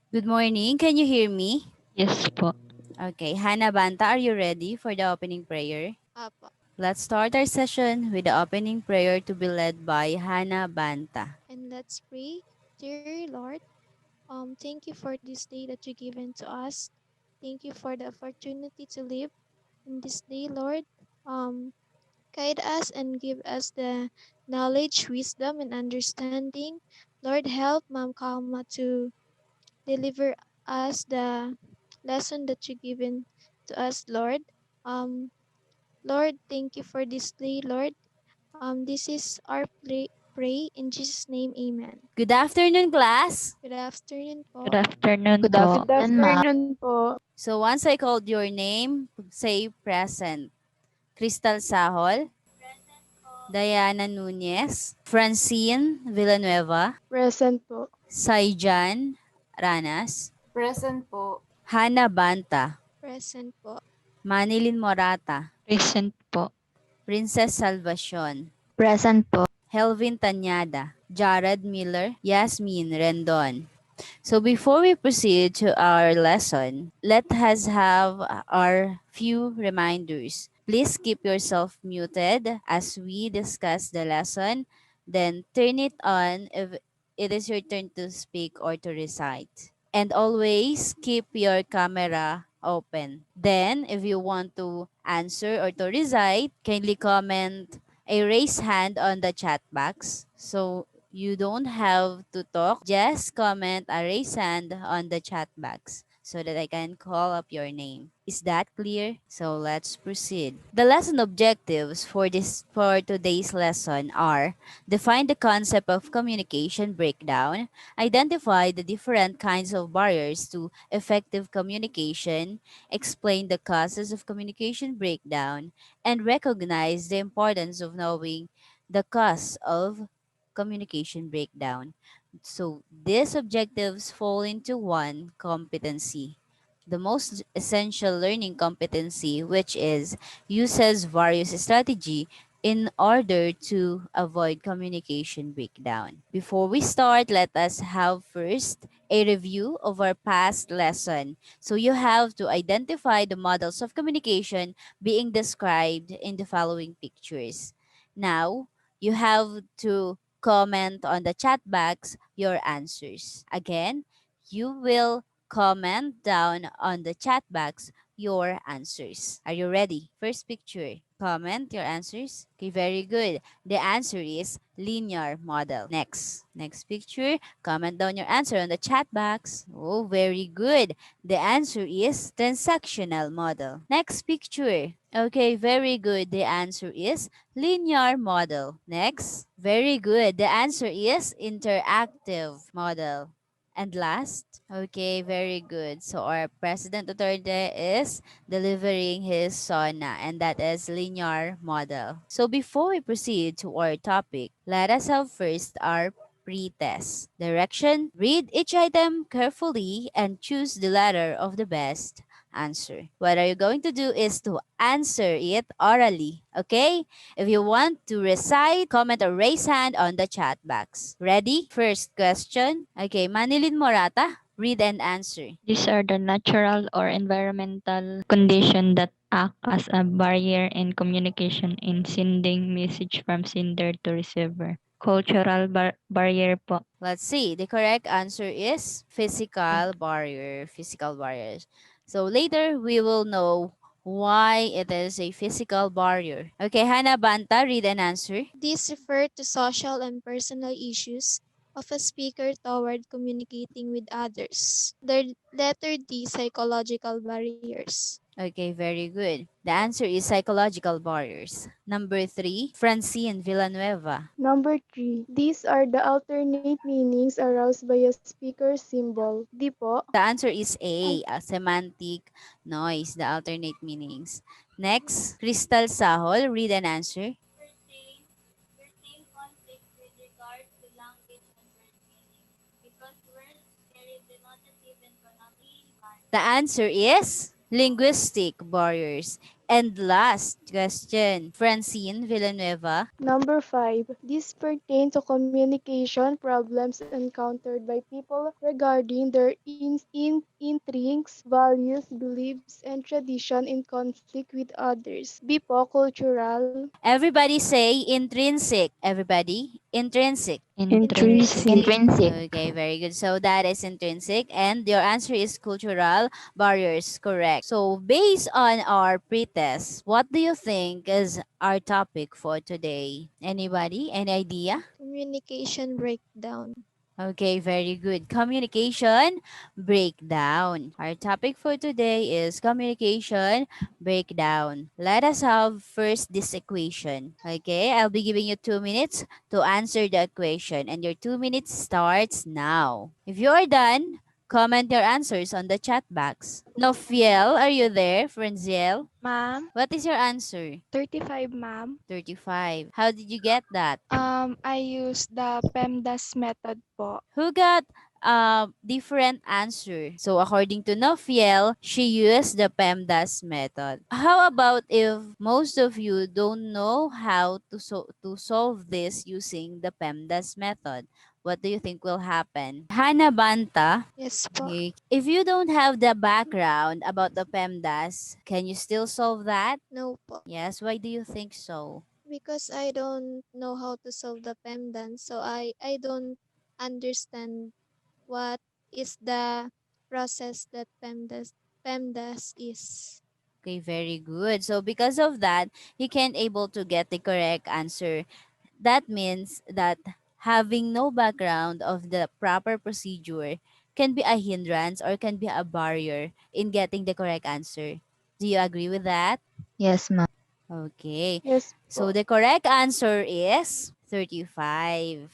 Good morning. Can you hear me? Yes po. Okay. Hannah Banta, are you ready for the opening prayer? Apo. Let's start our session with the opening prayer to be led by Hannah Banta. And let's pray. Dear Lord, thank you for this day that you given to us. Thank you for the opportunity to live in this day, Lord. Um, Guide us and give us the knowledge, wisdom, and understanding. Lord, help Ma'am Kalma to deliver us the lesson that you given to us, Lord. Um, Lord, thank you for this day, Lord. This is our pray in Jesus' name, Amen. Good afternoon, class. Good afternoon Good po. afternoon Good po. Good afternoon, ma'am. afternoon po. So once I called your name, say present. Crystal Sahol, Diana Nunez, Francine Villanueva, Present po. Saijan Ranas, Present po. Hannah Banta, Present po. Manilin Morata, Present po. Princess Salvacion, Present po. Helvin Tanyada, Jared Miller, Yasmin Rendon. So before we proceed to our lesson, let us have our few reminders. Please keep yourself muted as we discuss the lesson. Then turn it on if it is your turn to speak or to recite. And always keep your camera open. Then, if you want to answer or to recite, kindly comment a raise hand on the chat box. So you don't have to talk, just comment a raise hand on the chat box so that I can call up your name. Is that clear? So let's proceed. The lesson objectives for today's lesson are: define the concept of communication breakdown, identify the different kinds of barriers to effective communication, explain the causes of communication breakdown, and recognize the importance of knowing the cause of communication breakdown. So these objectives fall into one: competency. The most essential learning competency, which is uses various strategy in order to avoid communication breakdown. Before we start, let us have first a review of our past lesson. So you have to identify the models of communication being described in the following pictures. Now, you have to comment on the chat box your answers. Again, you will comment down on the chat box your answers. Are you ready? First picture. Comment your answers. Okay, very good. The answer is linear model. Next picture. Comment down your answer on the chat box. Oh, very good. The answer is transactional model. Next picture. Okay, very good. The answer is linear model. Next. Very good. The answer is interactive model. And last, okay, very good. So our President Duterte is delivering his SONA, and that is linear model. So before we proceed to our topic, let us have first our pre-test. Direction: read each item carefully and choose the letter of the best answer. What are you going to do is to answer it orally, okay? If you want to recite, comment or raise hand on the chat box. Ready? First question. Okay, Manilin Morata, read and answer. These are the natural or environmental conditions that act as a barrier in communication in sending message from sender to receiver. Cultural barrier po. Let's see. The correct answer is physical barrier. Physical barriers. So later we will know why it is a physical barrier. Okay, Hannah Banta, read and answer. These refer to social and personal issues of a speaker toward communicating with others. The letter D, psychological barriers. Okay, very good. The answer is psychological barriers. Number three, Francine Villanueva. Number 3. These are the alternate meanings aroused by a speaker's symbol. Di po. The answer is Ay, A, semantic noise, the alternate meanings. Next, Crystal Sahol, read and answer. The answer is linguistic barriers. And last question, Francine Villanueva. Number 5. These pertain to communication problems encountered by people regarding their instincts, values, beliefs, and tradition in conflict with others. B po, cultural. Everybody say intrinsic. Everybody, intrinsic. Intrinsic. Intrinsic. Okay, very good. So that is intrinsic, and your answer is cultural barriers. Correct. So based on our pretest, what do you think is our topic for today? Anybody? Any idea? Communication breakdown. Okay, very good. Communication breakdown. Our topic for today is communication breakdown. Let us have first this equation. Okay, I'll be giving you 2 minutes to answer the equation, and your 2 minutes starts now. If you are done, comment your answers on the chat box. Nofiel, are you there, Frenziel? Ma'am, What is your answer? 35, ma'am. 35. How did you get that? I used the PEMDAS method po. Who got different answer? So according to Nofiel, she used the PEMDAS method. How about if most of you don't know how to solve this using the PEMDAS method? What do you think will happen? Hannah Banta, Yes po. if you don't have the background about the PEMDAS, can you still solve that? No po. Yes, why do you think so? Because I don't know how to solve the PEMDAS, so I don't understand what is the process that PEMDAS is. Okay, very good. So because of that, you can't able to get the correct answer. That means that having no background of the proper procedure can be a hindrance or can be a barrier in getting the correct answer. Do you agree with that? Yes, ma'am. Okay. Yes So po. the correct answer is 35.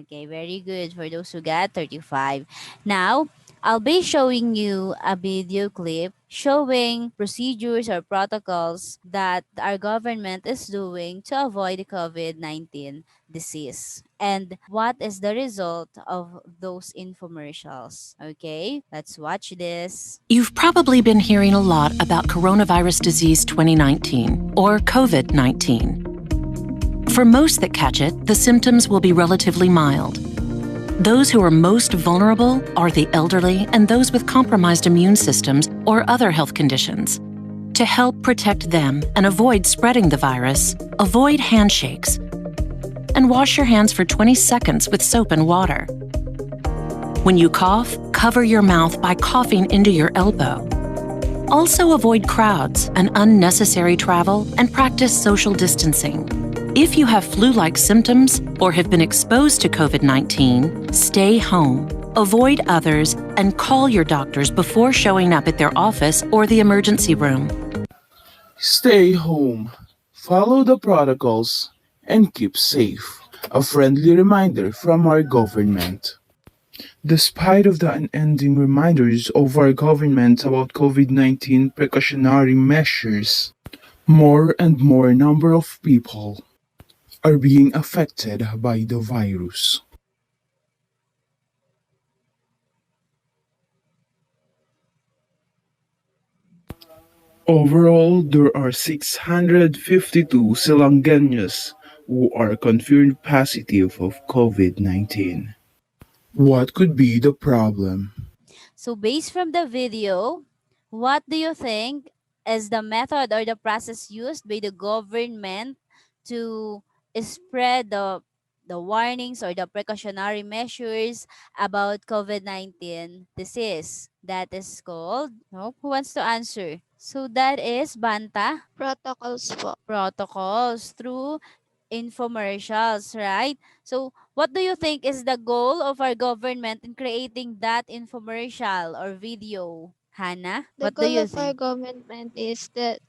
Okay, very good for those who got 35. Now, I'll be showing you a video clip showing procedures or protocols that our government is doing to avoid the COVID-19 disease. And what is the result of those infomercials? Okay, let's watch this. You've probably been hearing a lot about coronavirus disease 2019, or COVID 19. For most that catch it, the symptoms will be relatively mild. Those who are most vulnerable are the elderly and those with compromised immune systems or other health conditions. To help protect them and avoid spreading the virus, avoid handshakes and wash your hands for 20 seconds with soap and water. When you cough, cover your mouth by coughing into your elbow. Also avoid crowds and unnecessary travel and practice social distancing. If you have flu-like symptoms or have been exposed to COVID-19, stay home, avoid others, and call your doctors before showing up at their office or the emergency room. Stay home, follow the protocols, and keep safe. A friendly reminder from our government. Despite of the unending reminders of our government about COVID-19 precautionary measures, more and more number of people are being affected by the virus. Overall, there are 652 Silanganos who are confirmed positive of COVID-19. What could be the problem? So based from the video, what do you think is the method or the process used by the government to spread the warnings or the precautionary measures about COVID-19 disease? That is called, no, who wants to answer? So that is Banta Protocols po. protocols through infomercials, right? So, what do you think is the goal of our government in creating that infomercial or video? Hannah, The what do goal you of our think? government is to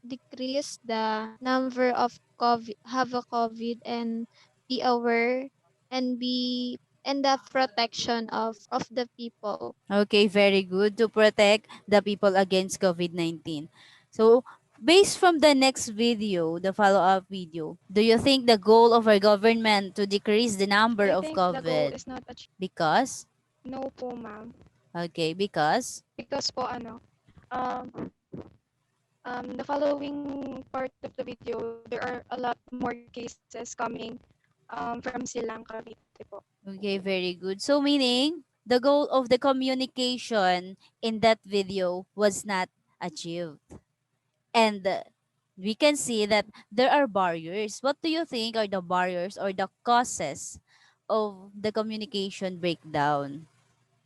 decrease the number of COVID have a COVID and be aware and be and the protection of the people. Okay, very good to protect the people against COVID-19. So, based from the next video, the follow-up video, do you think the goal of our government to decrease the number I of think the goal COVID? is not achieved. Because? No po, ma'am. Okay, because? Because po um, The following part of the video, there are a lot more cases coming from Silang Cavite po. Okay, very good. So meaning the goal of the communication in that video was not achieved. And we can see that there are barriers. What do you think are the barriers or the causes of the communication breakdown?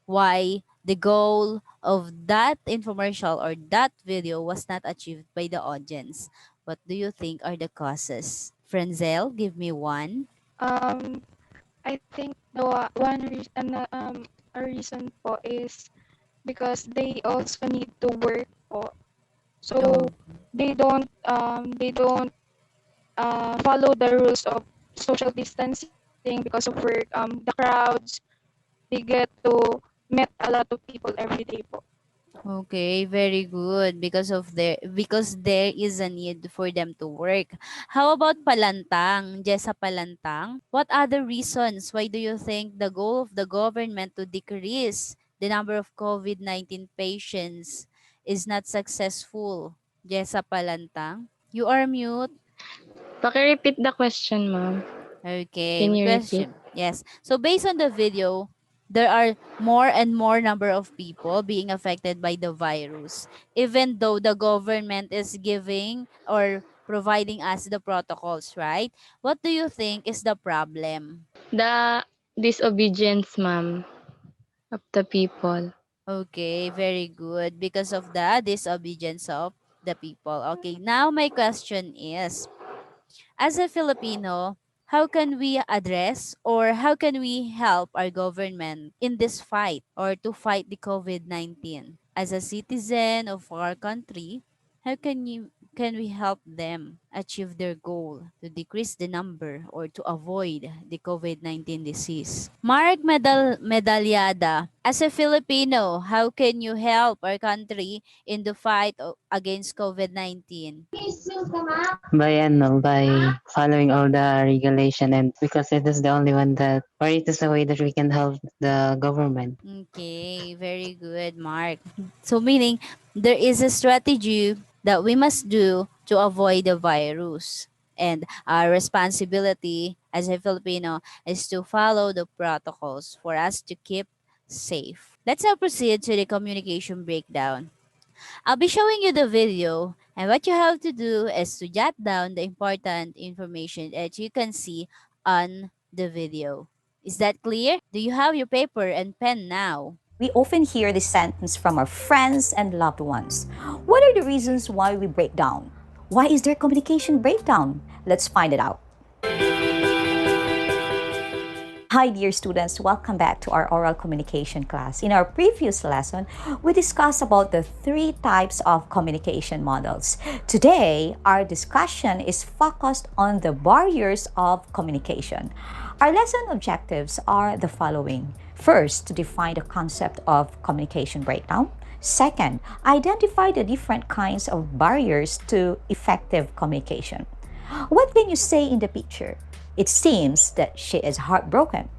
Why the goal of that infomercial or that video was not achieved by the audience? What do you think are the causes? Frenzel, give me one. Um, I think one reason, a reason po is because they also need to work po. So Oh, they don't follow the rules of social distancing because of work. The crowds, they get to meet a lot of people every day po. okay, very good because there is a need for them to work. How about palantang? Jessa palantang. What other reasons why do you think the goal of the government to decrease the number of COVID-19 patients is not successful? Jessa palantang. You are mute. Paki-repeat the question, ma'am. Okay, Can my you repeat? question. Yes. So based on the video, there are more and more number of people being affected by the virus, even though the government is giving or providing us the protocols, right? What do you think is the problem? The disobedience, ma'am, of the people. Okay, very good. Because of the disobedience of the people. Okay, now my question is, as a Filipino, how can we address or how can we help our government in this fight or to fight the COVID-19? As a citizen of our country, how can we help them achieve their goal to decrease the number or to avoid the COVID-19 disease? Mark Medalyada, as a Filipino, how can you help our country in the fight against COVID-19? By following all the regulation, and because it is the only one that, or it is a way that we can help the government. Okay, very good, Mark. So meaning there is a strategy that we must do to avoid the virus. And our responsibility as a Filipino is to follow the protocols for us to keep safe. Let's now proceed to the communication breakdown. I'll be showing you the video, and what you have to do is to jot down the important information that you can see on the video. Is that clear? Do you have your paper and pen now? We often hear this sentence from our friends and loved ones. What are the reasons why we break down? Why is there communication breakdown? Let's find it out. Hi dear students, welcome back to our oral communication class. In our previous lesson, we discussed about the three types of communication models. Today, our discussion is focused on the barriers of communication. Our lesson objectives are the following. First, to define the concept of communication breakdown. Second, identify the different kinds of barriers to effective communication. What can you say in the picture? It seems that she is heartbroken.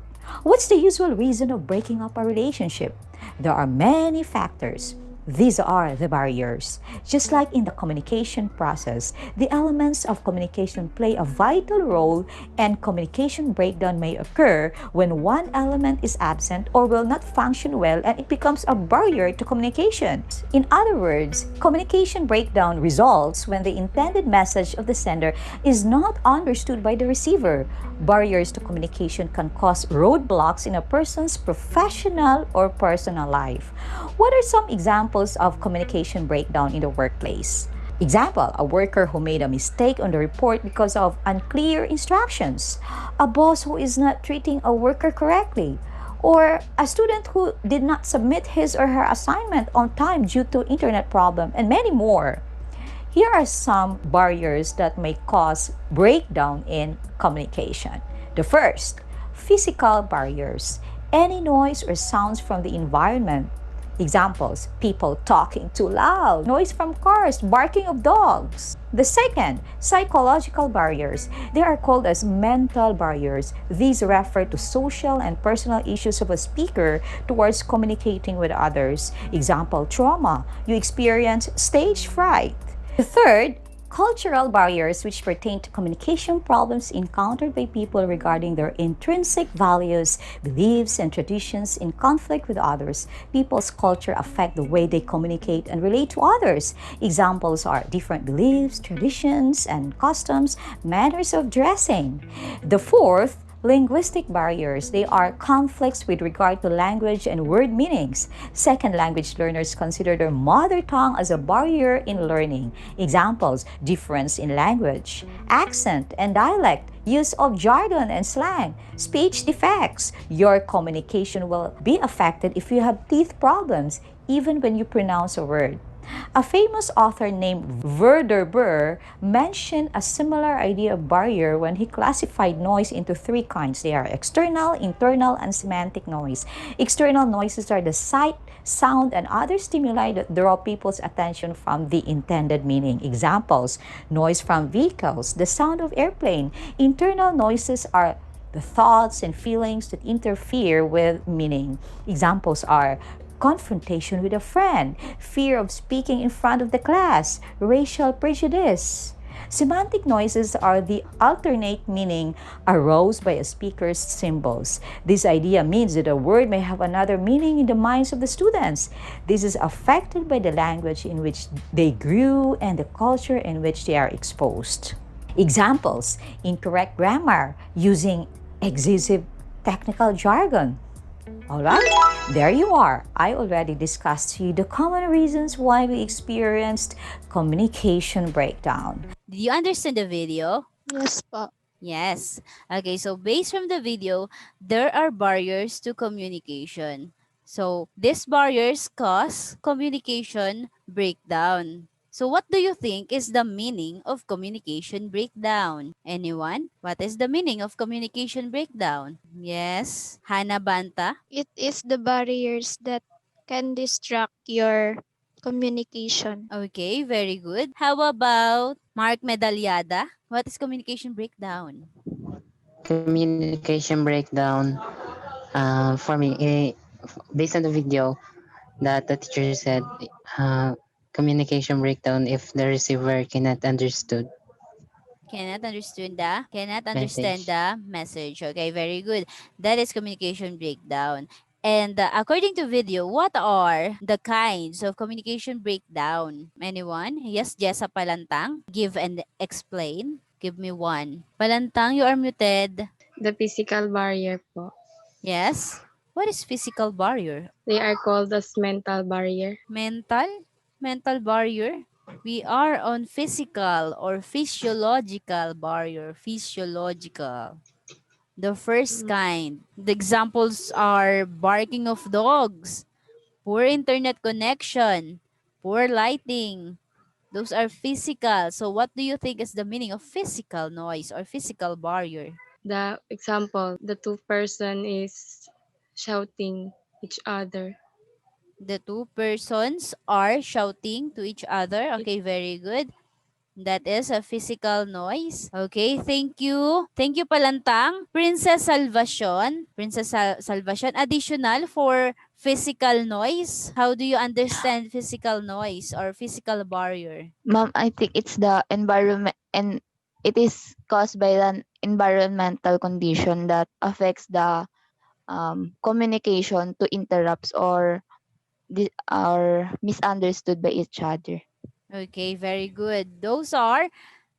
What's the usual reason of breaking up a relationship? There are many factors. These are the barriers. Just like in the communication process, the elements of communication play a vital role, and communication breakdown may occur when one element is absent or will not function well, and it becomes a barrier to communication. In other words, communication breakdown results when the intended message of the sender is not understood by the receiver. Barriers to communication can cause roadblocks in a person's professional or personal life. What are some examples of communication breakdown in the workplace? Example, a worker who made a mistake on the report because of unclear instructions, a boss who is not treating a worker correctly, or a student who did not submit his or her assignment on time due to internet problem, and many more. Here are some barriers that may cause breakdown in communication. The first, physical barriers. Any noise or sounds from the environment. Examples, people talking too loud, noise from cars, barking of dogs. The second, psychological barriers. They are called as mental barriers. These refer to social and personal issues of a speaker towards communicating with others. Example, trauma. You experience stage fright. The third, cultural barriers, which pertain to communication problems encountered by people regarding their intrinsic values, beliefs, and traditions in conflict with others. People's culture affect the way they communicate and relate to others. Examples are different beliefs, traditions, and customs, manners of dressing. The fourth, linguistic barriers. They are conflicts with regard to language and word meanings. Second language learners consider their mother tongue as a barrier in learning. Examples: difference in language, accent and dialect, use of jargon and slang, speech defects. Your communication will be affected if you have teeth problems, even when you pronounce a word. A famous author named Werder Burr mentioned a similar idea of barrier when he classified noise into three kinds. They are external, internal, and semantic noise. External noises are the sight, sound, and other stimuli that draw people's attention from the intended meaning. Examples: noise from vehicles, the sound of airplane. Internal noises are the thoughts and feelings that interfere with meaning. Examples are confrontation with a friend, fear of speaking in front of the class, racial prejudice. Semantic noises are the alternate meaning aroused by a speaker's symbols. This idea means that a word may have another meaning in the minds of the students. This is affected by the language in which they grew and the culture in which they are exposed. Examples: incorrect grammar, using excessive technical jargon. Alright, there you are. I already discussed to you the common reasons why we experienced communication breakdown. Did you understand the video? Yes po. Yes. Okay, so based from the video, there are barriers to communication. So these barriers cause communication breakdown. So what do you think is the meaning of communication breakdown? Anyone? What is the meaning of communication breakdown? Yes. Hana Banta? It is the barriers that can distract your communication. Okay, very good. How about Mark Medalyada? What is communication breakdown? Communication breakdown. For me, based on the video that the teacher said, communication breakdown if the receiver cannot understood Cannot understand message. the message. Okay, very good. That is communication breakdown. And according to video, what are the kinds of communication breakdown? Anyone? Yes, Jessa Palantang. Give and explain. Give me one. Palantang, you are muted. The physical barrier po. Yes. What is physical barrier? They are called as mental barrier. Mental barrier. We are on physical or physiological barrier. Physiological. The first kind. The examples are barking of dogs, poor internet connection, poor lighting. Those are physical. So what do you think is the meaning of physical noise or physical barrier? The example, the two person is shouting each other. The two persons are shouting to each other. It, Okay, very good. That is a physical noise. Okay, thank you. Thank you, Palantang. Princess Salvacion. Salvacion. Additional for physical noise. How do you understand physical noise or physical barrier? Ma'am, I think it's the environment, and it is caused by an environmental condition that affects the communication to interrupts or are misunderstood by each other. Okay, very good. Those are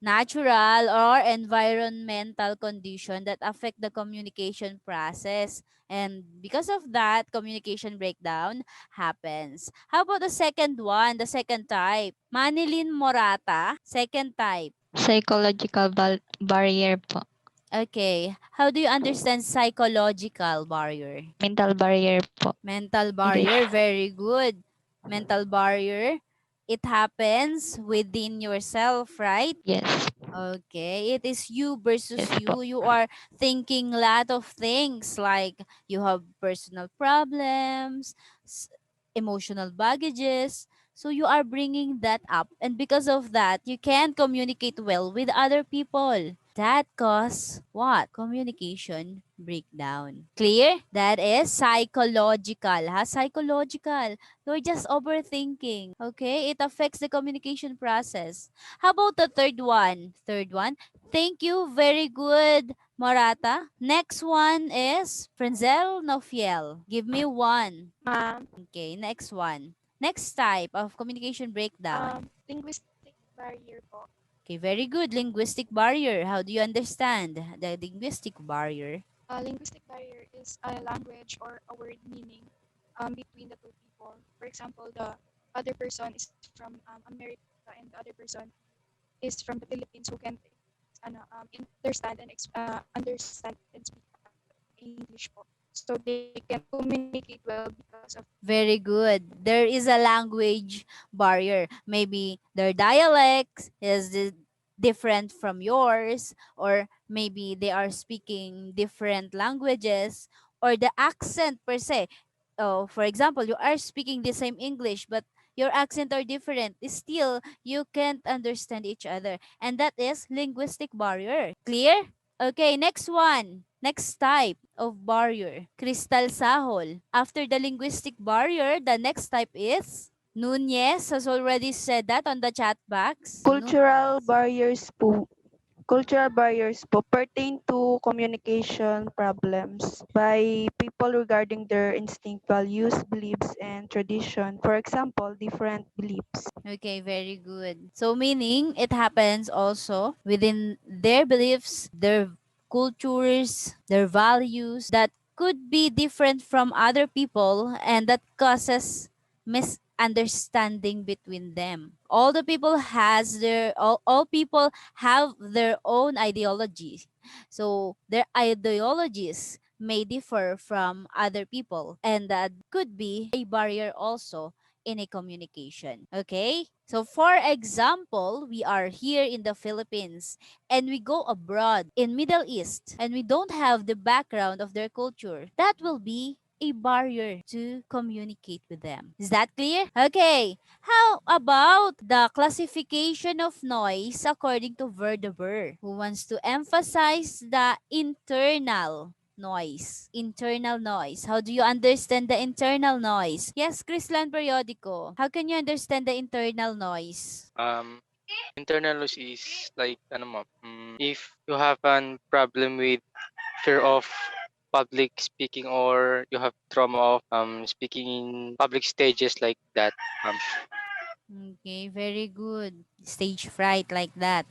natural or environmental condition that affect the communication process. And because of that, communication breakdown happens. How about the second one, the second type? Manilin Morata, second type. Psychological barrier po. Okay. How do you understand psychological barrier? Mental barrier po. Mental English. barrier, very good. Mental barrier, it happens within yourself, right? Yes. Okay, it is you versus Yes po. you. You are thinking a lot of things like you have personal problems, s- emotional baggages. So you are bringing that up. And because of that, you can't communicate well with other people. that cause what? Communication breakdown. Clear? That is psychological. Ha? Psychological. You're just overthinking. Okay? It affects the communication process. How about the third one? Third one. Thank you. Very good, Morata. Next one is Frenzel Nofiel. Give me one. Ma'am, Okay, next one. Next type of communication breakdown. linguistic barrier po. Okay, very good. Linguistic barrier. How do you understand the linguistic barrier? Linguistic barrier is a language or a word meaning between the two people. For example, the other person is from America and the other person is from the Philippines who can understand and understand and speak English po. So they can communicate well because of Very good. There is a language barrier. Maybe their dialect is different from yours, or maybe they are speaking different languages, or the accent per se. Oh, for example, you are speaking the same English, but your accent are different. Still, you can't understand each other. And that is linguistic barrier. Clear? Okay, next one. Next type of barrier. Crystal Sahol. After the linguistic barrier, the next type is Nunez has already said that on the chat box. Cultural barriers po. Cultural barriers po pertain to communication problems by people regarding their instinct, values, beliefs, and tradition. For example, different beliefs. Okay, very good. So meaning it happens also within their beliefs, their cultures, their values that could be different from other people, and that causes misunderstanding between them. All people have their own ideology. So their ideologies may differ from other people, and that could be a barrier also in a communication. Okay? So for example, we are here in the Philippines and we go abroad in Middle East and we don't have the background of their culture. That will be a barrier to communicate with them. Is that clear? Okay. How about the classification of noise according to Verdeber, who wants to emphasize the internal noise? Internal noise. How do you understand the internal noise? Yes, Chrislan Periodico. How can you understand the internal noise? Internal loss is like ano mo, if you have an problem with fear of public speaking or you have trauma of speaking in public stages like that. Um, Okay, very good. Stage fright like that.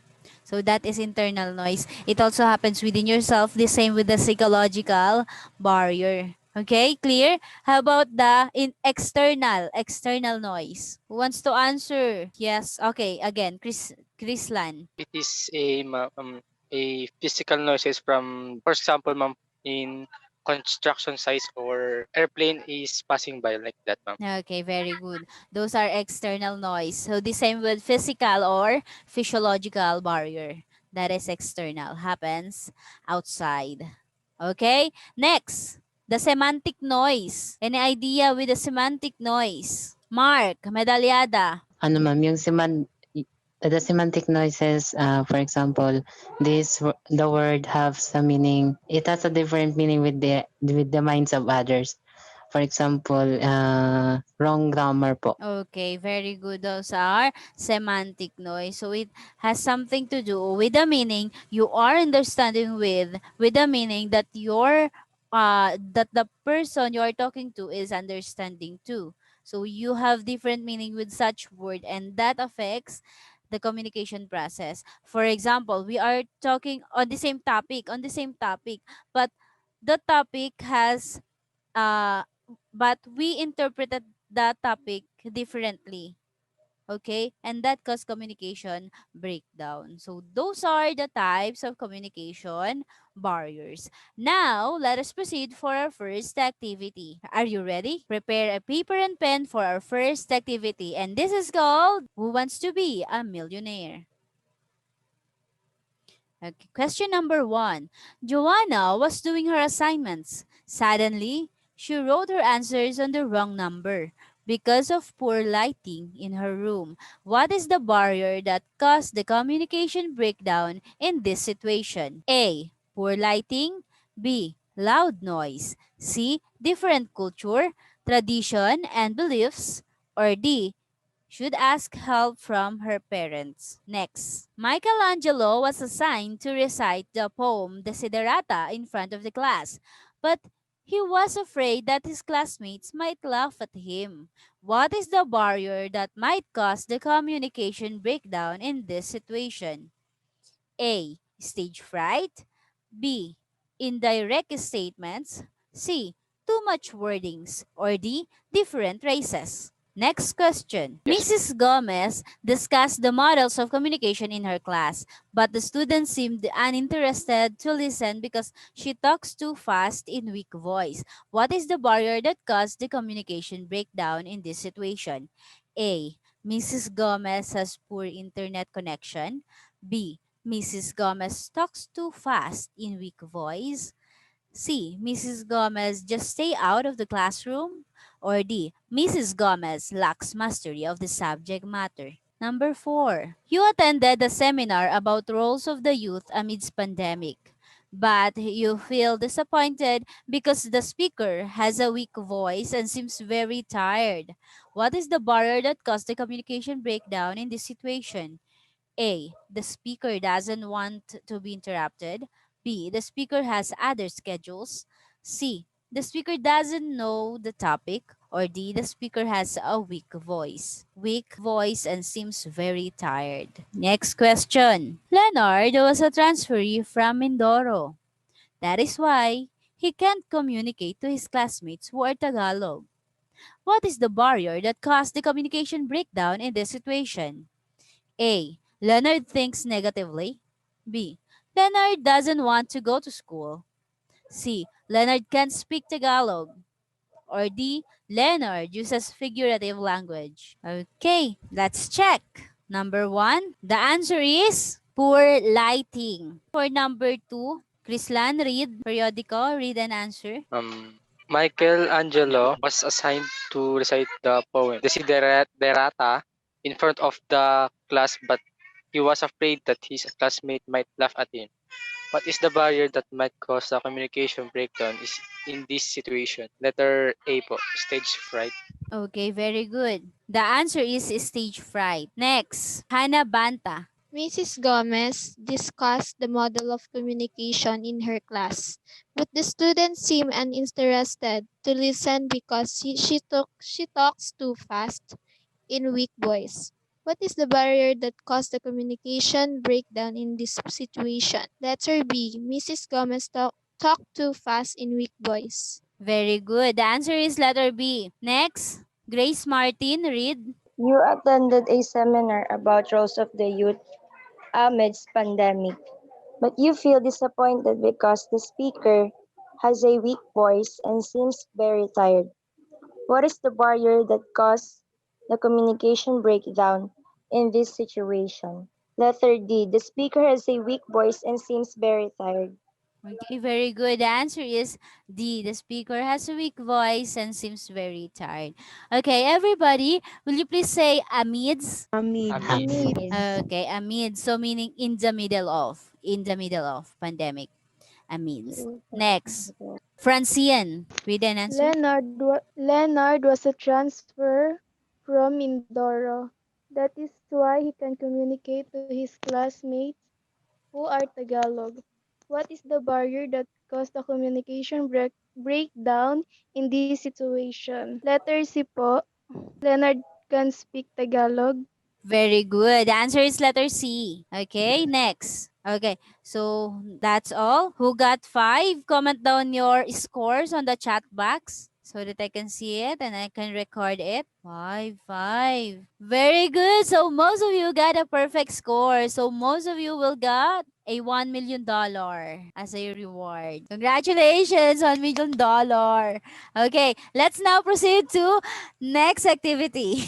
So that is internal noise. It also happens within yourself. The same with the psychological barrier. Okay, clear? How about the external noise? Who wants to answer? Yes. Okay, again, Chrislan. it is a physical noises from, for example, ma'am, in construction sites or airplane is passing by like that, ma'am. Okay, very good. Those are external noise. So the same with physical or physiological barrier. That is external, happens outside. Okay? Next, the semantic noise. Any idea with the semantic noise? Mark, Medalyada. Ano ma'am, yung the semantic noises, for example, the word has a meaning. It has a different meaning with the minds of others. For example, wrong grammar po. Okay, very good. Those are semantic noise. So it has something to do with the meaning you are understanding with the meaning that that the person you are talking to is understanding too. So you have different meaning with such word, and that affects the communication process. For example, we are talking on the same topic, but the topic has uh but we interpreted the topic differently. Okay, and that caused communication breakdown. So those are the types of communication barriers. Now let us proceed for our first activity. Are you ready? Prepare a paper and pen for our first activity, and this is called Who Wants to Be a Millionaire? Okay, question number one. Joanna was doing her assignments. Suddenly, she wrote her answers on the wrong number. because of poor lighting in her room. What is the barrier that caused the communication breakdown in this situation? A. Poor lighting. B. Loud noise. C. Different culture, tradition, and beliefs. Or D. Should ask help from her parents. Next, Michelangelo was assigned to recite the poem Desiderata in front of the class, but he was afraid that his classmates might laugh at him. What is the barrier that might cause the communication breakdown in this situation? A. Stage fright. B. Indirect statements. C. Too much wordings. Or D. Different races. Next question. Yes. Mrs. Gomez discussed the models of communication in her class, but the students seemed uninterested to listen because she talks too fast in weak voice. What is the barrier that caused the communication breakdown in this situation? A. Mrs. Gomez has poor internet connection. B. Mrs. Gomez talks too fast in weak voice. C. Mrs. Gomez just stay out of the classroom. Or D. Mrs. Gomez lacks mastery of the subject matter. Number 4. You attended a seminar about roles of the youth amidst pandemic. But you feel disappointed because the speaker has a weak voice and seems very tired. What is the barrier that caused the communication breakdown in this situation? A. The speaker doesn't want to be interrupted. B. The speaker has other schedules. C. The speaker doesn't know the topic. Or D. The speaker has a weak voice. Weak voice and seems very tired. Next question. Leonard was a transferee from Mindoro. That is why he can't communicate to his classmates who are Tagalog. What is the barrier that caused the communication breakdown in this situation? A. Leonard thinks negatively. B. Leonard doesn't want to go to school. C. Leonard can't speak Tagalog. Or D. Leonard uses figurative language. Okay, let's check. Number 1, the answer is poor lighting. For number 2, Chrislan, read periodical, read and answer. Michelangelo was assigned to recite the poem Desiderata in front of the class, but he was afraid that his classmate might laugh at him. What is the barrier that might cause a communication breakdown is in this situation? Letter A po, stage fright. Okay, very good. The answer is stage fright. Next, Hannah Banta. Mrs. Gomez discussed the model of communication in her class, but the students seemed uninterested to listen because she talks too fast in weak voice. What is the barrier that caused the communication breakdown in this situation? Letter B. Mrs. Gomez talked too fast in weak voice. Very good. The answer is letter B. Next, Grace Martin, read. You attended a seminar about roles of the youth amidst pandemic, but you feel disappointed because the speaker has a weak voice and seems very tired. What is the barrier that caused the communication breakdown in this situation? Letter D. The speaker has a weak voice and seems very tired. Okay, very good. The answer is D. The speaker has a weak voice and seems very tired. Okay, everybody, will you please say amids? Amid. Amid. Amid. Okay, amid. So meaning in the middle of. In the middle of pandemic. Amids. Next, Francian, read and answer. Leonard was a transfer from Mindoro. That is why he can communicate to his classmates who are Tagalog. What is the barrier that caused the communication breakdown in this situation? Letter C po. Leonard can speak Tagalog. Very good. The answer is letter C. Okay, next. Okay, so that's all. Who got 5? Comment down your scores on the chat box so that I can see it and I can record it. 5, 5. Very good. So most of you got a perfect score. So most of you will got a $1 million as a reward. Congratulations, $1 million. Okay, let's now proceed to next activity.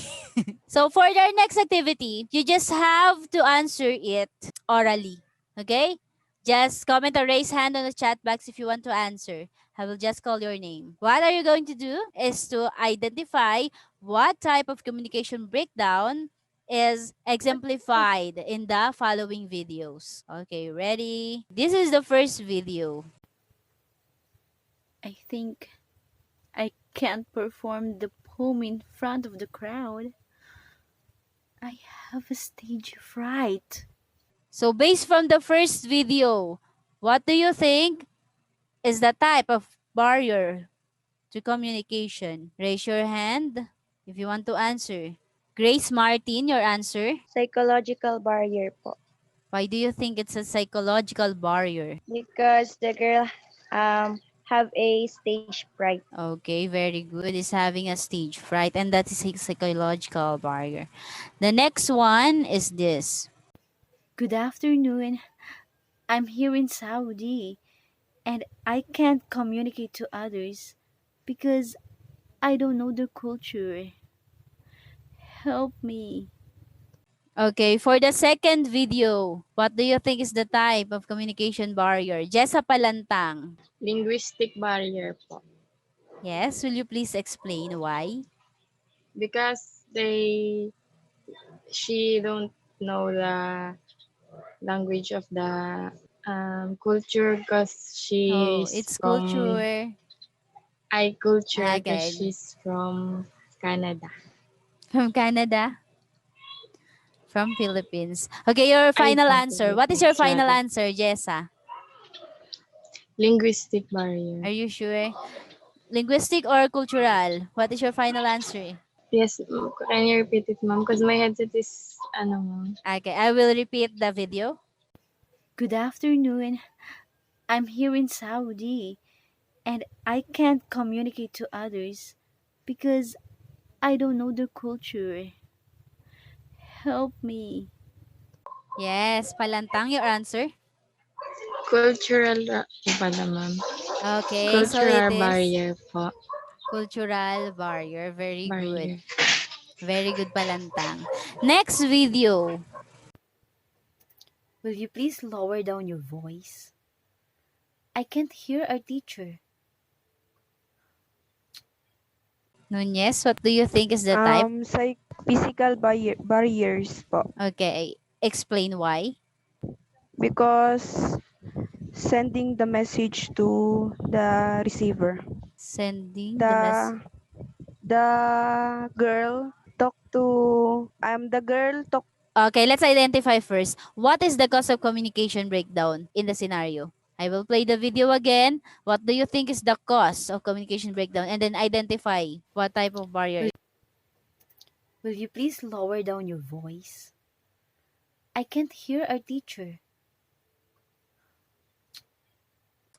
So for our next activity, you just have to answer it orally. Okay? Just comment or raise hand on the chat box if you want to answer. I will just call your name. What are you going to do is to identify What type of communication breakdown is exemplified in the following videos? Okay, ready? This is the first video. I think I can't perform the poem in front of the crowd. I have a stage fright. So based from the first video, what do you think is the type of barrier to communication? Raise your hand if you want to answer. Grace Martin, your answer. Psychological barrier po. Why do you think it's a psychological barrier? Because the girl have a stage fright. Okay, very good. Is having a stage fright, and that is a psychological barrier. The next one is this. Good afternoon. I'm here in Saudi and I can't communicate to others because I don't know their culture. Help me. Okay, for the second video, what do you think is the type of communication barrier? Jessa Palantang. Linguistic barrier po. Yes, will you please explain why? Because she don't know the language of the culture because Oh, she's it's from culture. I culture because Okay, she's from Canada. from Canada, from Philippines. Okay, your I final from answer. What is your Philippines final rather. answer, Jessa? Linguistic barrier. Are you sure? Linguistic or cultural? What is your final answer? Yes, can you repeat it, ma'am? Because my headset is, ma'am. Okay, I will repeat the video. Good afternoon. I'm here in Saudi and I can't communicate to others because I don't know their culture. Help me. Yes, Palantang, your answer. Cultural, pala, ma'am. Okay, so it Cultural is barrier po. cultural barrier. Very good. Barrier. Very good, Palantang. Next video. Will you please lower down your voice? I can't hear our teacher. Nunez, what do you think is the type? Physical barriers po. Okay, explain why. Because sending the message to the receiver. Sending the mess. The the girl talk to the girl talk. Okay, let's identify first. What is the cause of communication breakdown in the scenario? I will play the video again. What do you think is the cause of communication breakdown? And then identify what type of barrier. Will you please lower down your voice? I can't hear our teacher.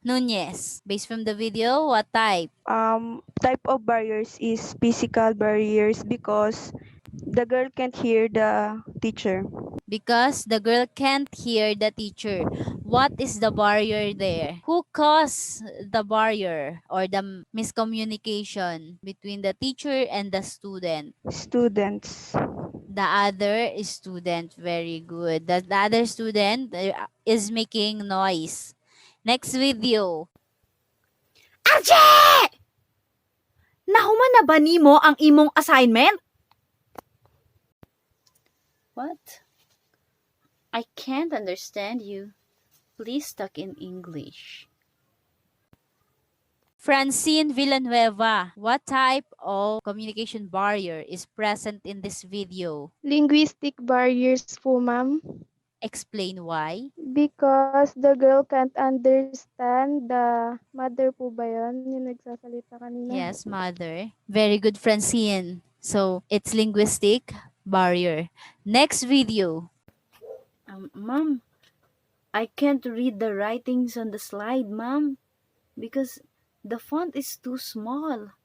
Nunez, based from the video, what type? Type of barriers is physical barriers because the girl can't hear the teacher. Because the girl can't hear the teacher. What is the barrier there? Who caused the barrier or the miscommunication between the teacher and the student? Students. The other student. Very good. The other student is making noise. Next video. Archie! Nahuman na ba nimo ang imong assignment? What? I can't understand you. Please talk in English. Francine Villanueva, what type of communication barrier is present in this video? Linguistic barriers po, ma'am. Explain why. Because the girl can't understand the mother po ba yun? Yung nagsasalita kanina. Yes, mother. Very good, Francine. So, it's linguistic barrier. Next video. Ma'am, I can't read the writings on the slide, ma'am, because the font is too small.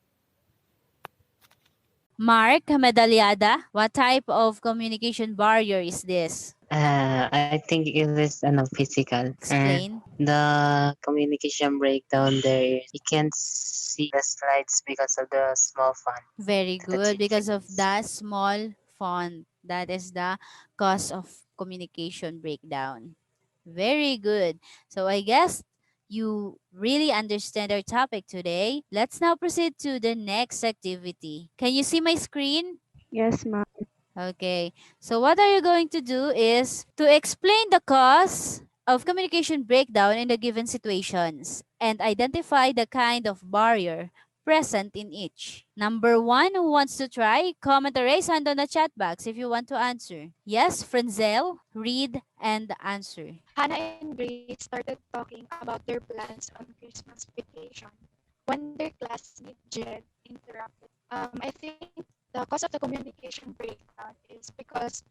Mark Medalyada, what type of communication barrier is this? I think it is physical. Explain. The communication breakdown there is you can't see the slides because of the small font. Very The good. Because of teachers. the small font. That is the cause of communication breakdown. Very good. So I guess you really understand our topic today. Let's now proceed to the next activity. Can you see my screen? Yes, ma'am. Okay. So what are you going to do is to explain the cause of communication breakdown in the given situations and identify the kind of barrier present in each. Number one, who wants to try? Comment or raise hand on the chat box if you want to answer. Yes, Frenzel, read and answer. Hannah and Grace started talking about their plans on Christmas vacation when their classmate Jed interrupted. I think the cause of the communication breakdown is because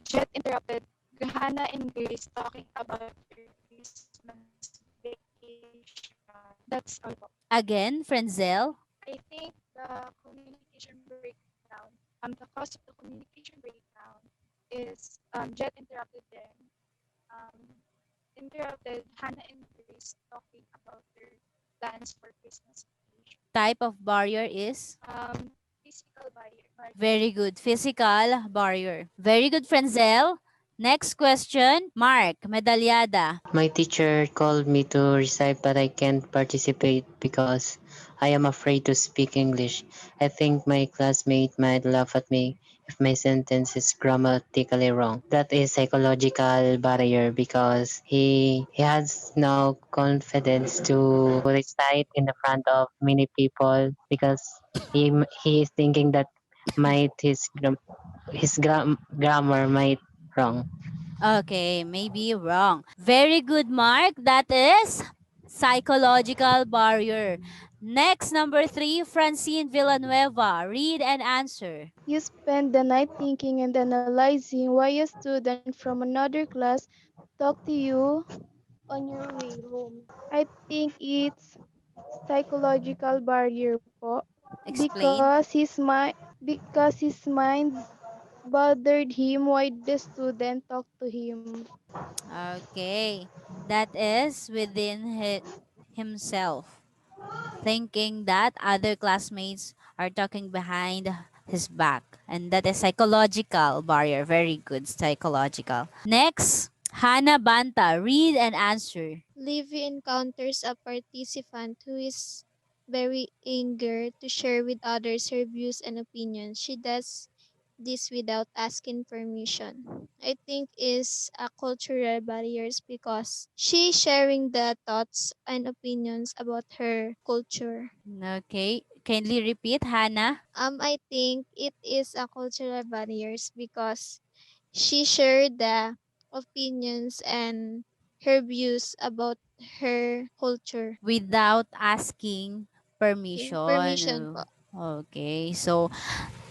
Jed interrupted Hannah and Grace talking about their Christmas vacation. That's all po. Again, Frenzel. I think the communication breakdown, the cause of the communication breakdown is Jet interrupted them, um, interrupted Hannah and Grace talking about their plans for Christmas vacation. Type of barrier is? Physical barrier. Very good. Physical barrier. Very good, Frenzel. Next question, Mark Medalyada. My teacher called me to recite, but I can't participate because I am afraid to speak English. I think my classmate might laugh at me if my sentence is grammatically wrong. That is psychological barrier because he has no confidence to recite in the front of many people because he is thinking that might grammar might wrong. Okay, maybe wrong. Very good, Mark. That is psychological barrier. Next, number three, Francine Villanueva. Read and answer. You spend the night thinking and analyzing why a student from another class talked to you on your way home. I think it's psychological barrier po Explain. because his mind bothered him why the student talked to him. Okay, that is within himself, thinking that other classmates are talking behind his back. And that is psychological barrier. Very good, psychological. Next, Hannah Banta. Read and answer. Livy encounters a participant who is very eager to share with others her views and opinions. She does this without asking permission. I think is a cultural barriers because she's sharing the thoughts and opinions about her culture. Okay, kindly repeat, Hannah. I think it is a cultural barriers because she shared the opinions and her views about her culture. Without asking Okay, permission permission. po. Okay, so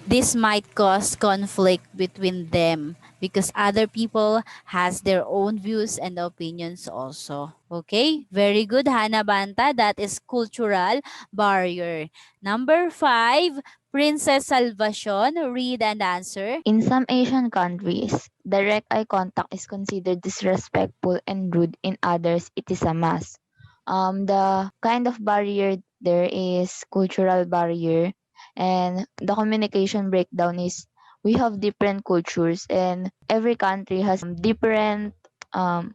this might cause conflict between them because other people has their own views and opinions also. Okay, very good, Hannah Banta. That is cultural barrier. Number five, Princess Salvacion. Read and answer. In some Asian countries, direct eye contact is considered disrespectful and rude. In others, it is a must. The kind of barrier there is cultural barrier, and the communication breakdown is we have different cultures, and every country has um,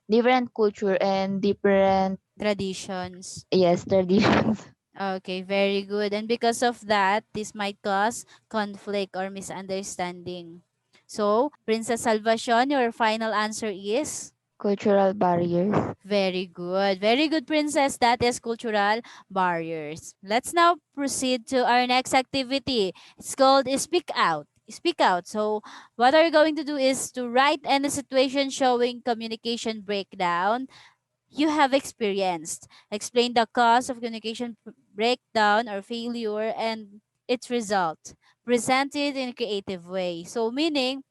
different culture and different Traditions. yes traditions. Okay, very good. And because of that, this might cause conflict or misunderstanding. So, Princess Salvacion, your final answer is? Cultural barriers. Very good. Very good, Princess. That is cultural barriers. Let's now proceed to our next activity. It's called Speak Out. Speak out. So, what are you going to do is to write any situation showing communication breakdown you have experienced. Explain the cause of communication breakdown or failure and its result. Present it in a creative way. So, meaning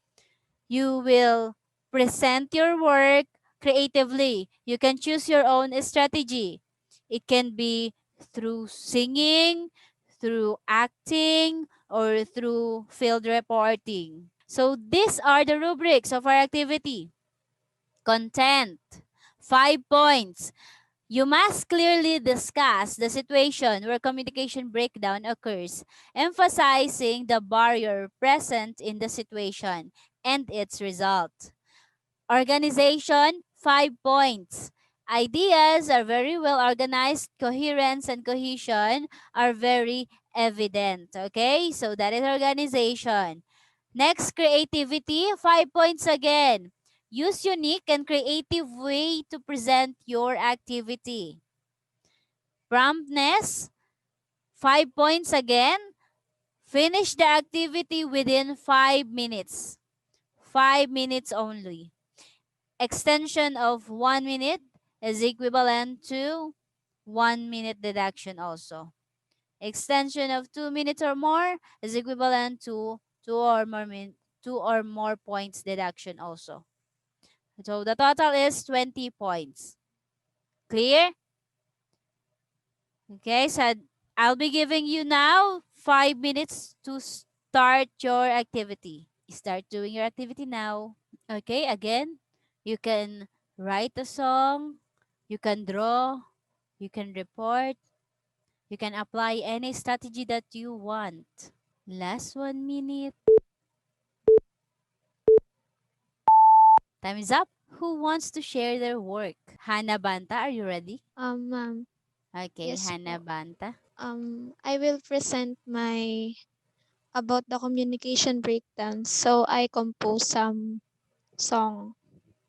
you will present your work creatively. You can choose your own strategy. It can be through singing, through acting, or through field reporting. So, these are the rubrics of our activity. Content. 5 points. You must clearly discuss the situation where communication breakdown occurs, emphasizing the barrier present in the situation and its result. Organization, 5 points. Ideas are very well organized, coherence and cohesion are very evident. Okay, so that is organization. Next, creativity, 5 points again. Use unique and creative way to present your activity. Promptness, 5 points again. Finish the activity within 5 minutes. 5 minutes only. Extension of 1 minute is equivalent to 1 minute deduction also. Extension of 2 minutes or more is equivalent to two or more points deduction also. So the total is 20 points. Clear? Okay, so I'll be giving you now 5 minutes to start your activity. Start doing your activity now. Okay, again, you can write a song, you can draw, you can report, you can apply any strategy that you want. Last 1 minute. Time is up. Who wants to share their work? Hannah Banta, are you ready? Ma'am, Okay, yes Hannah po. Banta. I will present my about the communication breakdown. So I compose some song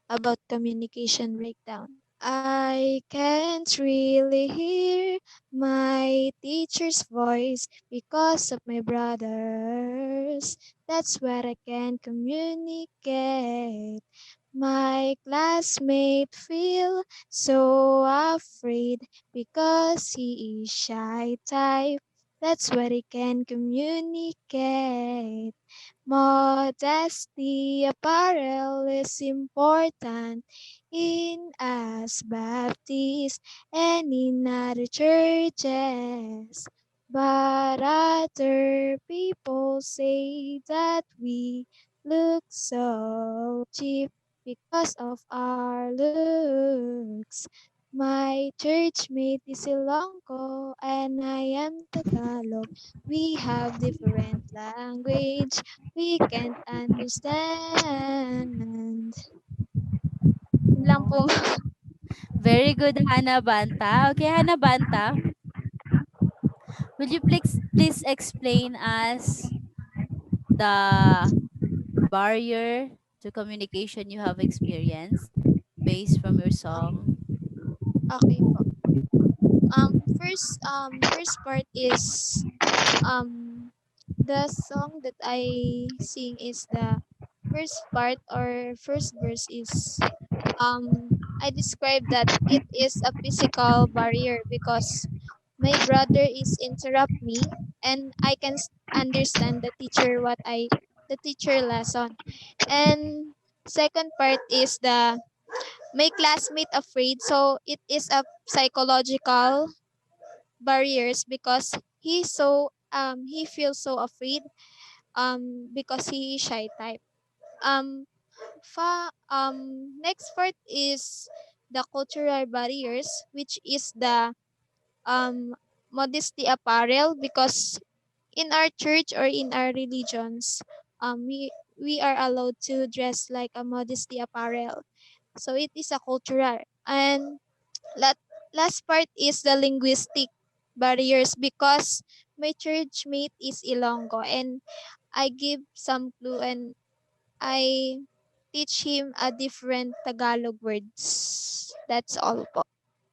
about communication breakdown. I can't really hear my teacher's voice because of my brothers. That's where I can communicate. My classmate feel so afraid because he is shy type. That's where he can communicate. Modesty apparel is important in us Baptists and in other churches. But other people say that we look so cheap because of our looks. My church mate is Ilonggo and I am Tagalog. We have different language we can't understand. Yun lang po. Very good, Hannah Banta. Okay, Hannah Banta, will you please explain us the barrier to communication you have experienced based from your song? Okay po. First part is um the song that I sing is the first part or first verse is I describe that it is a physical barrier because my brother is interrupt me and I can understand the teacher lesson. And second part is the my classmate afraid, so it is a psychological barriers because he feels so afraid because he is shy type. Um Next part is the cultural barriers, which is the um modesty apparel because in our church or in our religions we are allowed to dress like a modesty apparel. So it is a cultural. And la- last part is the linguistic barriers because my church mate is Ilonggo and I give some clue and I teach him a different Tagalog words. That's all po.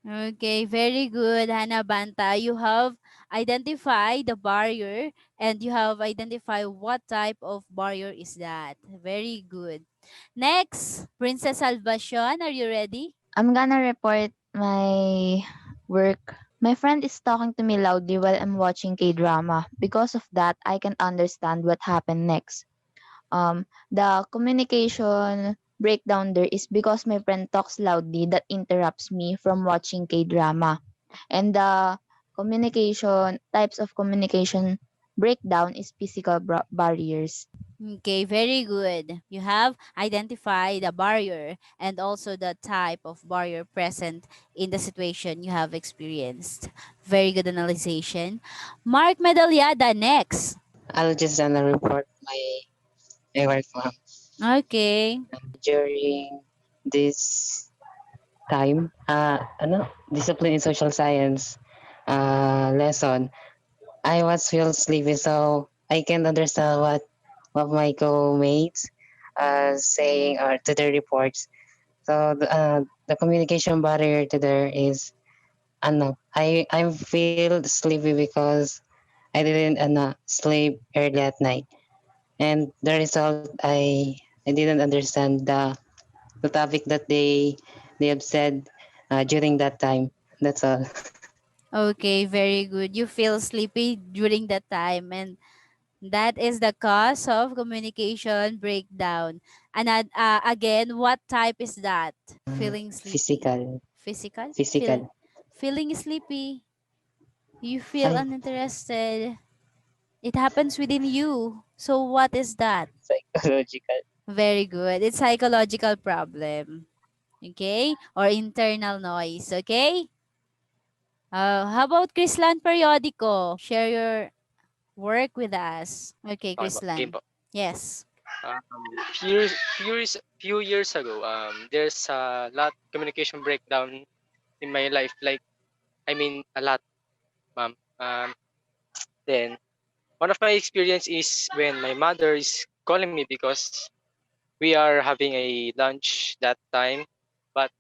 Okay, very good, Hannah Banta. You have identified the barrier and you have identified what type of barrier is that. Very good. Next, Princess Salvacion, are you ready? I'm gonna report my work. My friend is talking to me loudly while I'm watching K-drama. Because of that, I can understand what happened next. The communication breakdown there is because my friend talks loudly that interrupts me from watching K-drama. And the communication types of communication breakdown is physical barriers. Okay, very good. You have identified the barrier and also the type of barrier present in the situation you have experienced. Very good analyzation. Mark Medaliada next. I'll just gonna report my work, ma'am. Okay. During this time, discipline in social science lesson, I was feel sleepy, so I can't understand what my co-mates saying or to the reports. So the communication barrier to there is I feel sleepy because I didn't sleep early at night, and the result I didn't understand the topic that they have said during that time. That's all. Okay, very good. You feel sleepy during that time, and that is the cause of communication breakdown. And again, what type is that? Feeling sleepy. Physical, Physical? physical. Feeling sleepy. You feel Ay, uninterested. It happens within you. So what is that? psychological. Very good. It's psychological problem. Okay? Or internal noise. Okay? How about Krislan Periodico? Share your work with us. Okay, Okay po, game Krislan. po. Yes. Um, few years ago, there's a lot communication breakdown in my life. Like, I mean, a lot, ma'am. Then one of my experience is when my mother is calling me because we are having a lunch that time, but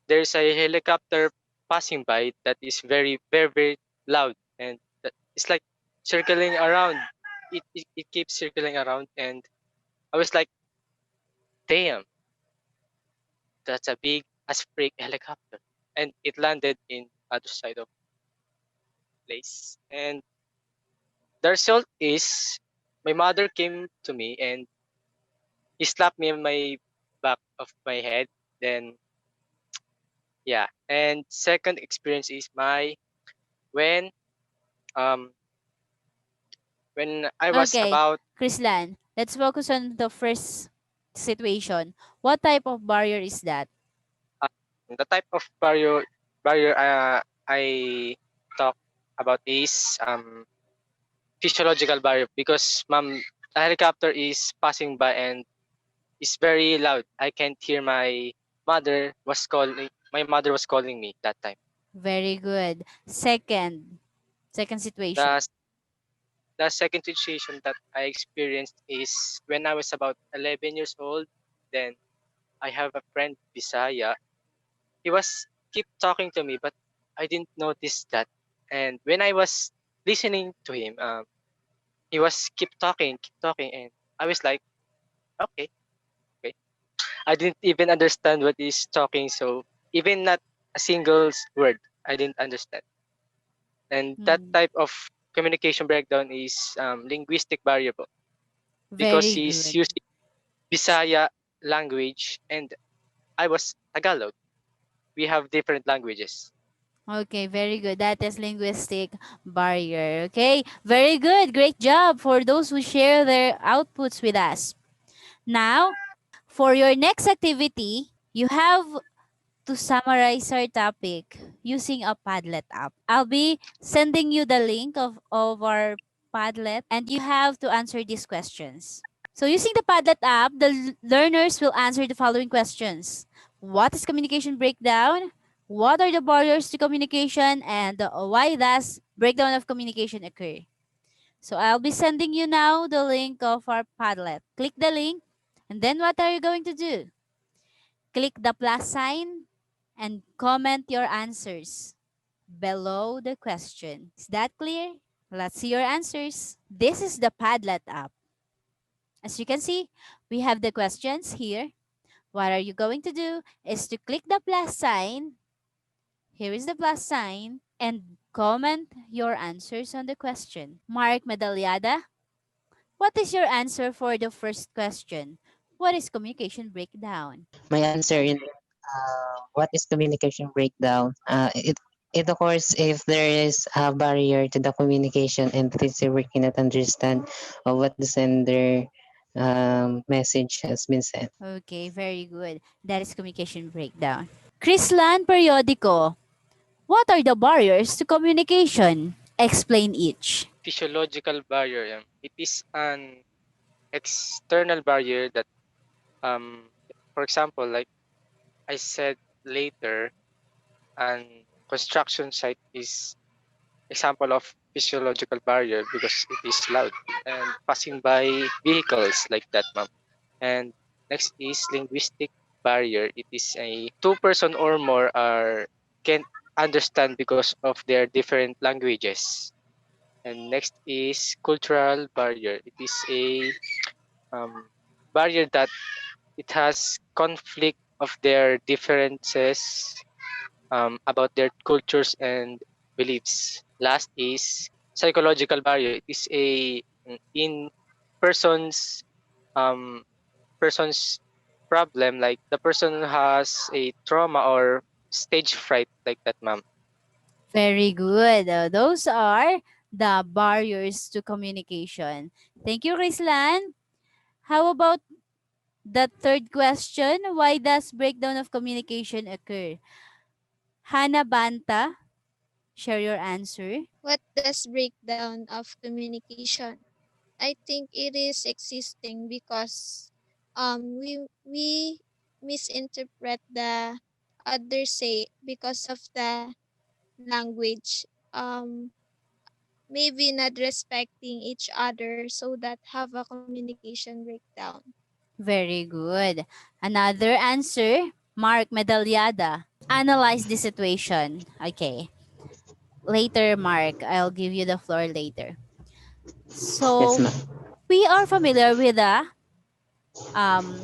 there's a helicopter passing by that is very, very, very loud, and it's like circling around. It keeps circling around, and I was like, damn, that's a big as freak helicopter, and it landed in other side of place. And the result is my mother came to me and he slapped me on my back of my head. Then yeah, and second experience is my when um when I was Okay, about Krislan, let's focus on the first situation. What type of barrier is that? uh, the type of barrier I talk about is physiological barrier because ma'am a helicopter is passing by and it's very loud. I can't hear my mother was calling me that time. Very good. Second The situation. the second situation that I experienced is when I was about 11 years old. Then I have a friend Bisaya. He was keep talking to me, but I didn't notice that. And when I was listening to him, he was keep talking, and I was like, okay, okay. I didn't even understand what he's talking, so even not a single word, I didn't understand. And that Hmm. type of communication breakdown is linguistic variable because Very he's good. using Bisaya language and I was Tagalog. We have different languages. Okay, very good. That is linguistic barrier. Okay, very good. Great job for those who share their outputs with us. Now, for your next activity, you have to summarize our topic using a Padlet app. I'll be sending you the link of our Padlet and you have to answer these questions. So using the Padlet app, the learners will answer the following questions. What is communication breakdown? What are the barriers to communication? And why does breakdown of communication occur? So I'll be sending you now the link of our Padlet. Click the link and then what are you going to do? Click the plus sign and comment your answers below the question. Is that clear? Let's see your answers. This is the Padlet app. As you can see, we have the questions here. What are you going to do is to click the plus sign. Here is the plus sign and comment your answers on the question. Mark Medalyada, what is your answer for the first question? What is communication breakdown? My answer in what is communication breakdown? It occurs if there is a barrier to the communication and the receiver cannot understand what the sender message has been sent. Okay, very good. That is communication breakdown. Chrislan Periodico, what are the barriers to communication? Explain each. Physiological barrier. It is an external barrier that, for example, like I said later, and construction site is example of physiological barrier because it is loud and passing by vehicles like that, ma'am. And next is linguistic barrier. It is a two person or more are can't understand because of their different languages. And next is cultural barrier. It is a barrier that it has conflict of their differences about their cultures and beliefs. Last is psychological barrier. It is a in person's um, person's problem, like the person has a trauma or stage fright like that, ma'am. Very good. Those are the barriers to communication. Thank you, Rislan. How about the third question? Why does breakdown of communication occur? Hannah Banta, share your answer. What does breakdown of communication? I think it is existing because we misinterpret the other say because of the language. Maybe not respecting each other so that have a communication breakdown. Very good. Another answer, Mark Medalyada. Analyze the situation. Okay. Later, Mark. I'll give you the floor later. Yes, So, ma'am. we are familiar with the um,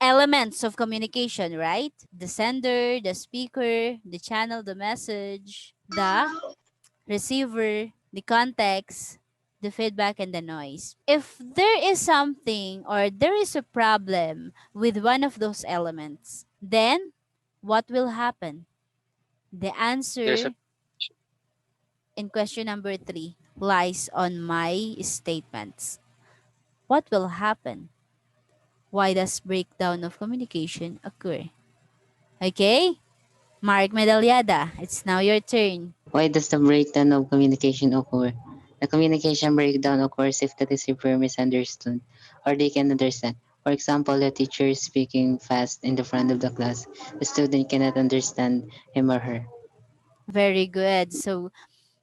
elements of communication, right? The sender, the speaker, the channel, the message, the receiver, the context, the feedback, and the noise. If there is something or there is a problem with one of those elements, then what will happen? The There's a answer in question number three lies on my statements. What will happen? Why does breakdown of communication occur? Okay? Mark Medalyada, it's now your turn. Why does the breakdown of communication occur? The communication breakdown occurs if the receiver misunderstood or they can understand. For example, a teacher is speaking fast in the front of the class. The student cannot understand him or her. Very good. So,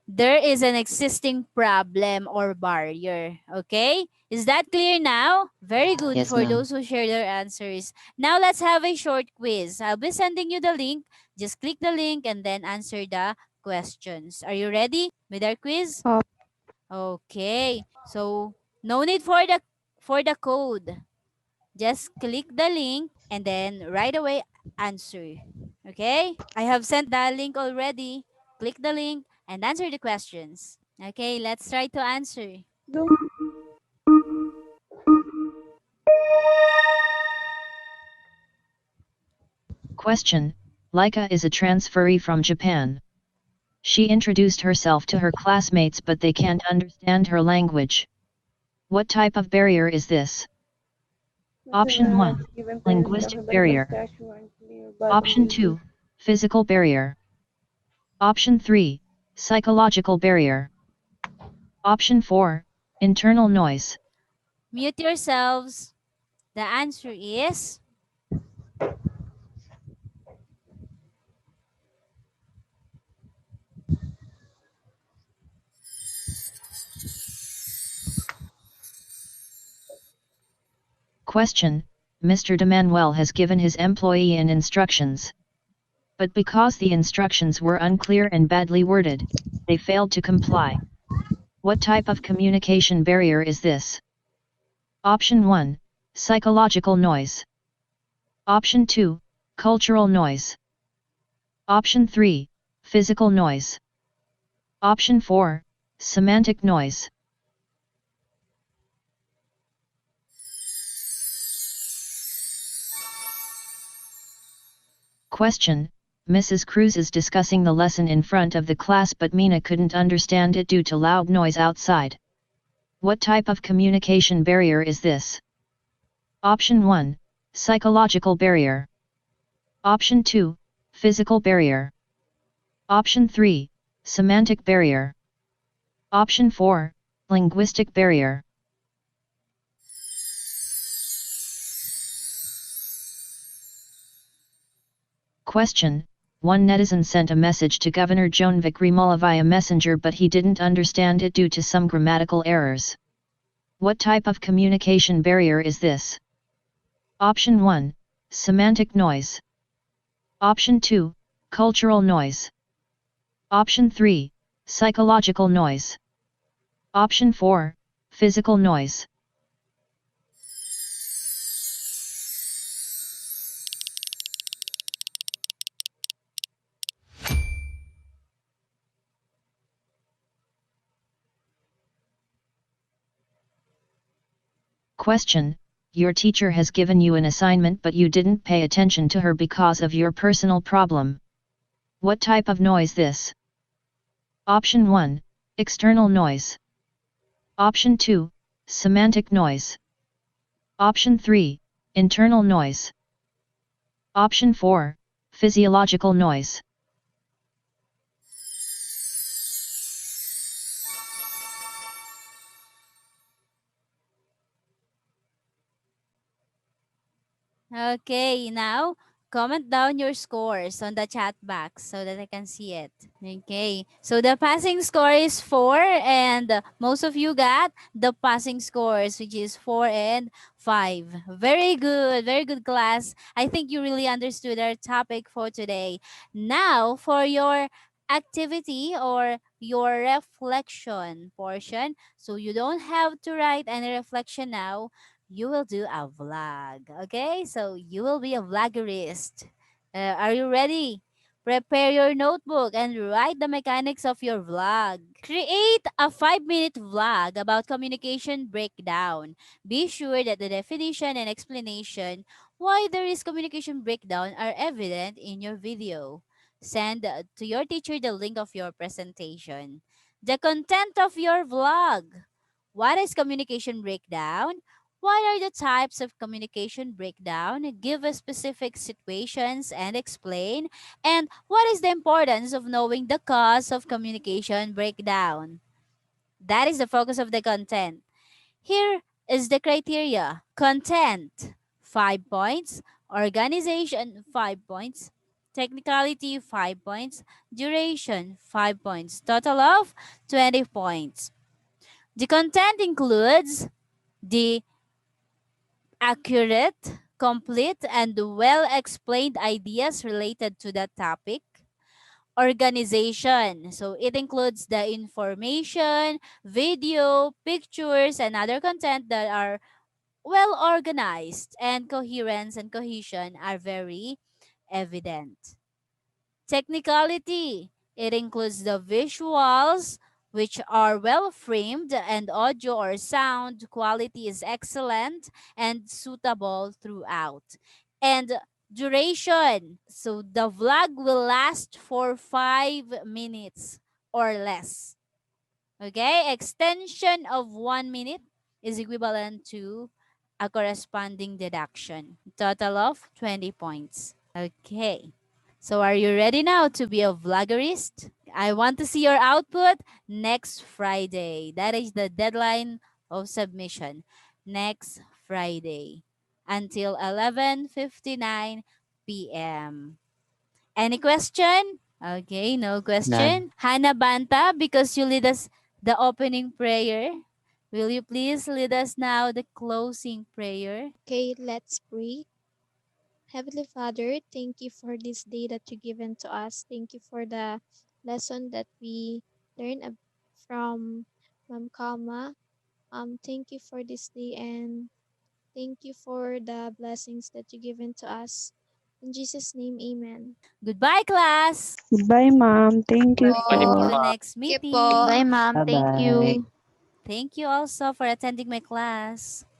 there is an existing problem or barrier. Okay? Is that clear now? Very good Yes, for ma'am. those who share their answers. Now let's have a short quiz. I'll be sending you the link. Just click the link and then answer the questions. Are you ready with our quiz? Okay. So, no need for the code. Just click the link and then right away answer. Okay? I have sent the link already. Click the link and answer the questions. Okay, let's try to answer. Question. Laika is a transferee from Japan. She introduced herself to her classmates but they can't understand her language. What type of barrier is this? Option 1. Linguistic barrier. Option 2. Physical barrier. Option 3. Psychological barrier. Option 4. Internal noise. Mute yourselves. The answer is Question. Mr. De Manuel has given his employee an instructions. But because the instructions were unclear and badly worded, they failed to comply. What type of communication barrier is this? Option 1. Psychological noise. Option 2. Cultural noise. Option 3. Physical noise. Option 4. Semantic noise. Question. Mrs. Cruz is discussing the lesson in front of the class but Mina couldn't understand it due to loud noise outside. What type of communication barrier is this? Option 1. Psychological barrier. Option 2. Physical barrier. Option 3. Semantic barrier. Option 4. Linguistic barrier. Question: One netizen sent a message to Governor Joan Vicrimala via messenger, but he didn't understand it due to some grammatical errors. What type of communication barrier is this? Option 1: Semantic noise. Option 2: Cultural noise. Option 3: Psychological noise. Option 4: Physical noise. Question: Your teacher has given you an assignment but you didn't pay attention to her because of your personal problem. What type of noise this? Option 1: External noise. Option 2: Semantic noise. Option 3: Internal noise. Option 4: Physiological noise. Okay, now comment down your scores on the chat box so that I can see it. Okay, so the passing score is 4, and most of you got the passing scores, which is 4 and 5. Very good class. I think you really understood our topic for today. Now, for your activity or your reflection portion, so you don't have to write any reflection now, you will do a vlog. Okay, so you will be a vloggerist. Are you ready? Prepare your notebook and write the mechanics of your vlog. Create a 5-minute vlog about communication breakdown. Be sure that the definition and explanation why there is communication breakdown are evident in your video. Send to your teacher the link of your presentation. The content of your vlog. What is communication breakdown? What are the types of communication breakdown? Give us specific situations and explain. And what is the importance of knowing the cause of communication breakdown? That is the focus of the content. Here is the criteria: content, 5 points; organization, 5 points; technicality, 5 points; duration, 5 points. Total of 20 points. The content includes the accurate, complete, and well explained ideas related to the topic. Organization. So it includes the information, video, pictures, and other content that are well organized, and coherence and cohesion are very evident. Technicality. It includes the visuals, which are well framed, and audio or sound quality is excellent and suitable throughout. And duration. So the vlog will last for 5 minutes or less. Okay? Extension of 1 minute is equivalent to a corresponding deduction. Total of 20 points. Okay. So are you ready now to be a vloggerist? I want to see your output next Friday. That is the deadline of submission. Next Friday until 11:59 p.m. Any question? Okay, no None. question. Hannah Banta, because you lead us the opening prayer, will you please lead us now the closing prayer? Okay, let's pray. Heavenly Father, thank you for this day that you given to us. Thank you for the lesson that we learned from Ma'am Kama. Thank you for this day, and thank you for the blessings that you given to us. In Jesus' name, amen. Goodbye, class. Goodbye, ma'am. Thank you See po. you next Thank you po. meeting. Bye, ma'am. Thank Bye-bye. you. Thank you also for attending my class.